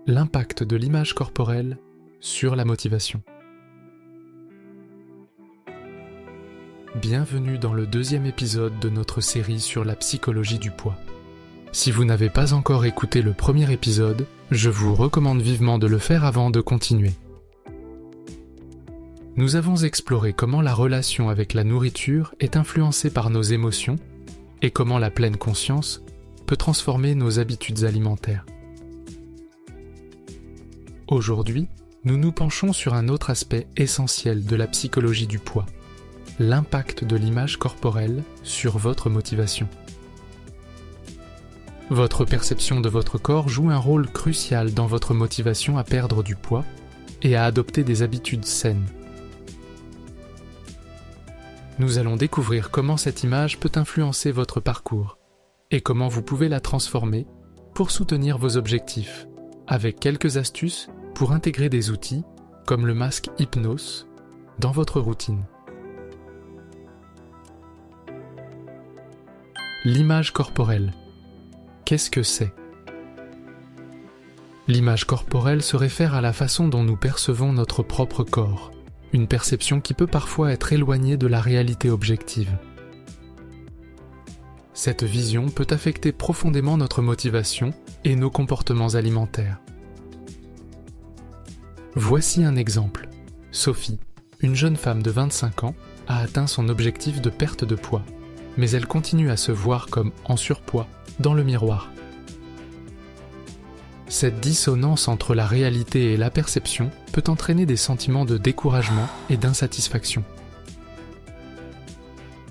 L'impact de l'image corporelle sur la motivation. Bienvenue dans le deuxième épisode de notre série sur la psychologie du poids. Si vous n'avez pas encore écouté le premier épisode, je vous recommande vivement de le faire avant de continuer. Nous avons exploré comment la relation avec la nourriture est influencée par nos émotions et comment la pleine conscience peut transformer nos habitudes alimentaires. Aujourd'hui, nous nous penchons sur un autre aspect essentiel de la psychologie du poids, l'impact de l'image corporelle sur votre motivation. Votre perception de votre corps joue un rôle crucial dans votre motivation à perdre du poids et à adopter des habitudes saines. Nous allons découvrir comment cette image peut influencer votre parcours et comment vous pouvez la transformer pour soutenir vos objectifs, avec quelques astuces pour intégrer des outils comme le masque hypnose dans votre routine. L'image corporelle. Qu'est-ce que c'est ? L'image corporelle se réfère à la façon dont nous percevons notre propre corps, une perception qui peut parfois être éloignée de la réalité objective. Cette vision peut affecter profondément notre motivation et nos comportements alimentaires. Voici un exemple. Sophie, une jeune femme de 25 ans, a atteint son objectif de perte de poids, mais elle continue à se voir comme en surpoids dans le miroir. Cette dissonance entre la réalité et la perception peut entraîner des sentiments de découragement et d'insatisfaction.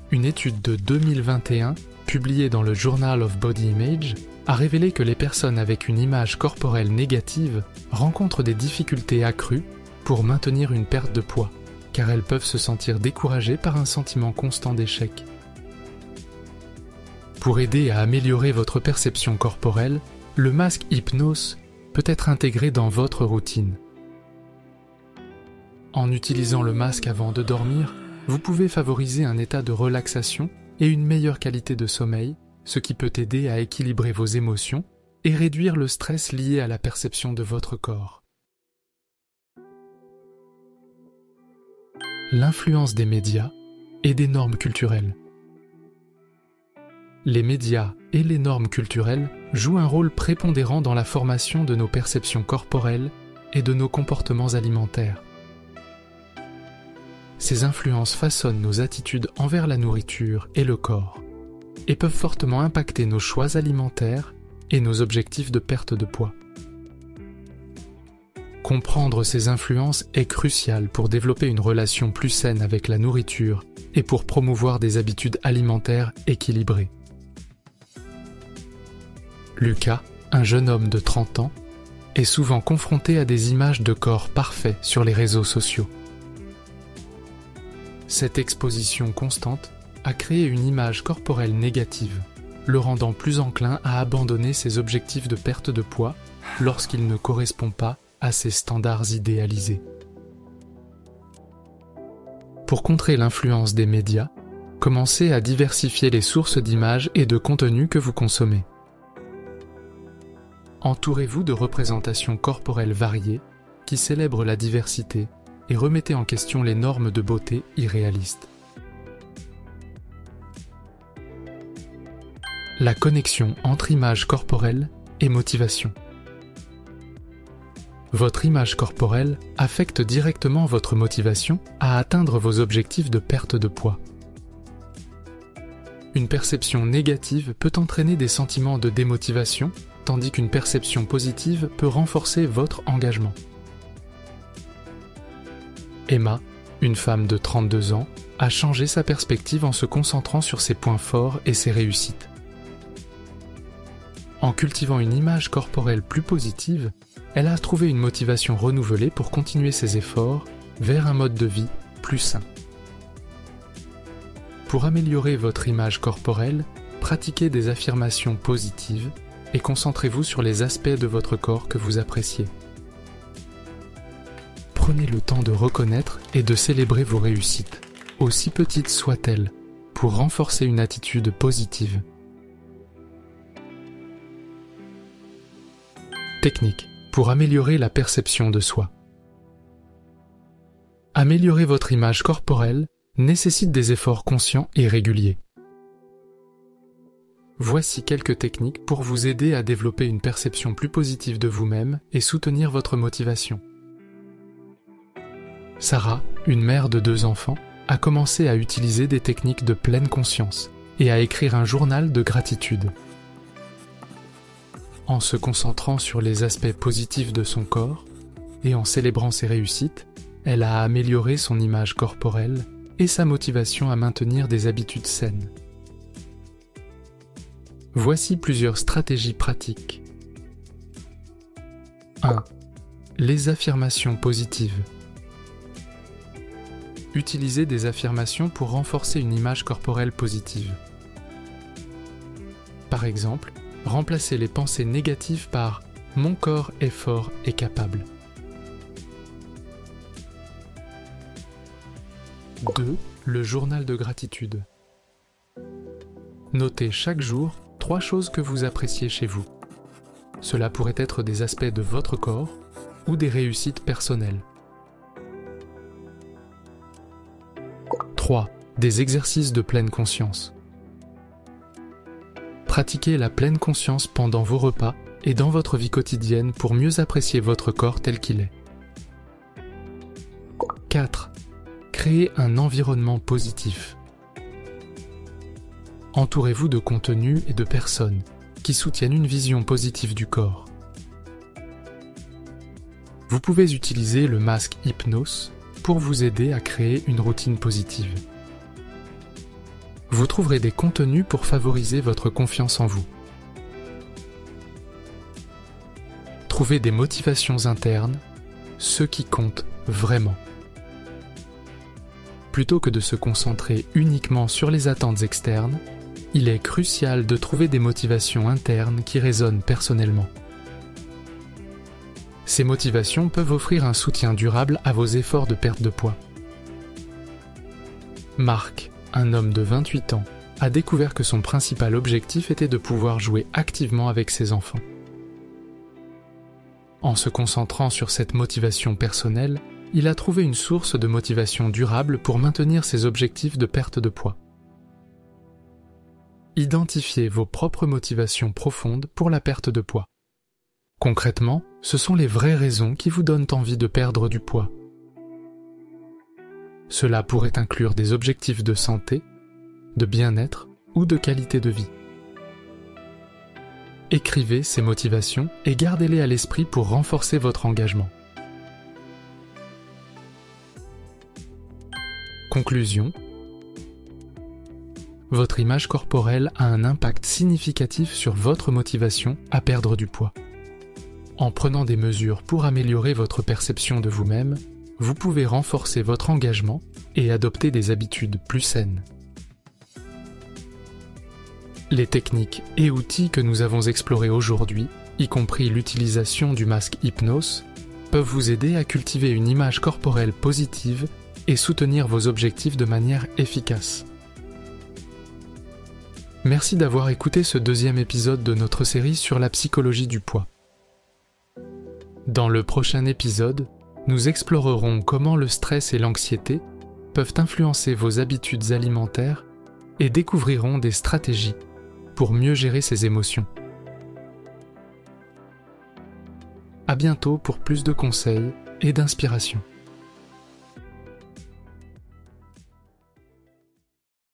Une étude de 2021, publiée dans le Journal of Body Image, a révélé que les personnes avec une image corporelle négative rencontrent des difficultés accrues pour maintenir une perte de poids, car elles peuvent se sentir découragées par un sentiment constant d'échec. Pour aider à améliorer votre perception corporelle, le masque hypnose peut être intégré dans votre routine. En utilisant le masque avant de dormir, vous pouvez favoriser un état de relaxation et une meilleure qualité de sommeil, ce qui peut aider à équilibrer vos émotions et réduire le stress lié à la perception de votre corps. L'influence des médias et des normes culturelles. Les médias et les normes culturelles jouent un rôle prépondérant dans la formation de nos perceptions corporelles et de nos comportements alimentaires. Ces influences façonnent nos attitudes envers la nourriture et le corps, et peuvent fortement impacter nos choix alimentaires et nos objectifs de perte de poids. Comprendre ces influences est crucial pour développer une relation plus saine avec la nourriture et pour promouvoir des habitudes alimentaires équilibrées. Lucas, un jeune homme de 30 ans, est souvent confronté à des images de corps parfaits sur les réseaux sociaux. Cette exposition constante a créé une image corporelle négative, le rendant plus enclin à abandonner ses objectifs de perte de poids lorsqu'il ne correspond pas à ses standards idéalisés. Pour contrer l'influence des médias, commencez à diversifier les sources d'images et de contenus que vous consommez. Entourez-vous de représentations corporelles variées qui célèbrent la diversité et remettez en question les normes de beauté irréalistes. La connexion entre image corporelle et motivation. Votre image corporelle affecte directement votre motivation à atteindre vos objectifs de perte de poids. Une perception négative peut entraîner des sentiments de démotivation, tandis qu'une perception positive peut renforcer votre engagement. Emma, une femme de 32 ans, a changé sa perspective en se concentrant sur ses points forts et ses réussites. En cultivant une image corporelle plus positive, elle a trouvé une motivation renouvelée pour continuer ses efforts vers un mode de vie plus sain. Pour améliorer votre image corporelle, pratiquez des affirmations positives et concentrez-vous sur les aspects de votre corps que vous appréciez. Prenez le temps de reconnaître et de célébrer vos réussites, aussi petites soient-elles, pour renforcer une attitude positive. Technique pour améliorer la perception de soi. Améliorer votre image corporelle nécessite des efforts conscients et réguliers. Voici quelques techniques pour vous aider à développer une perception plus positive de vous-même et soutenir votre motivation. Sarah, une mère de 2 enfants, a commencé à utiliser des techniques de pleine conscience et à écrire un journal de gratitude. En se concentrant sur les aspects positifs de son corps et en célébrant ses réussites, elle a amélioré son image corporelle et sa motivation à maintenir des habitudes saines. Voici plusieurs stratégies pratiques. 1. Les affirmations positives. Utilisez des affirmations pour renforcer une image corporelle positive. Par exemple, remplacez les pensées négatives par « Mon corps est fort et capable ». 2. Le journal de gratitude. Notez chaque jour 3 choses que vous appréciez chez vous. Cela pourrait être des aspects de votre corps ou des réussites personnelles. 3. Des exercices de pleine conscience. Pratiquez la pleine conscience pendant vos repas et dans votre vie quotidienne pour mieux apprécier votre corps tel qu'il est. 4. Créez un environnement positif. Entourez-vous de contenus et de personnes qui soutiennent une vision positive du corps. Vous pouvez utiliser le masque Hypnos pour vous aider à créer une routine positive. Vous trouverez des contenus pour favoriser votre confiance en vous. Trouvez des motivations internes, ce qui compte vraiment. Plutôt que de se concentrer uniquement sur les attentes externes, il est crucial de trouver des motivations internes qui résonnent personnellement. Ces motivations peuvent offrir un soutien durable à vos efforts de perte de poids. Marc, un homme de 28 ans, a découvert que son principal objectif était de pouvoir jouer activement avec ses enfants. En se concentrant sur cette motivation personnelle, il a trouvé une source de motivation durable pour maintenir ses objectifs de perte de poids. Identifiez vos propres motivations profondes pour la perte de poids. Concrètement, ce sont les vraies raisons qui vous donnent envie de perdre du poids. Cela pourrait inclure des objectifs de santé, de bien-être ou de qualité de vie. Écrivez ces motivations et gardez-les à l'esprit pour renforcer votre engagement. Conclusion. Votre image corporelle a un impact significatif sur votre motivation à perdre du poids. En prenant des mesures pour améliorer votre perception de vous-même, vous pouvez renforcer votre engagement et adopter des habitudes plus saines. Les techniques et outils que nous avons explorés aujourd'hui, y compris l'utilisation du masque Hypnos, peuvent vous aider à cultiver une image corporelle positive et soutenir vos objectifs de manière efficace. Merci d'avoir écouté ce 2e épisode de notre série sur la psychologie du poids. Dans le prochain épisode, nous explorerons comment le stress et l'anxiété peuvent influencer vos habitudes alimentaires et découvrirons des stratégies pour mieux gérer ces émotions. À bientôt pour plus de conseils et d'inspiration.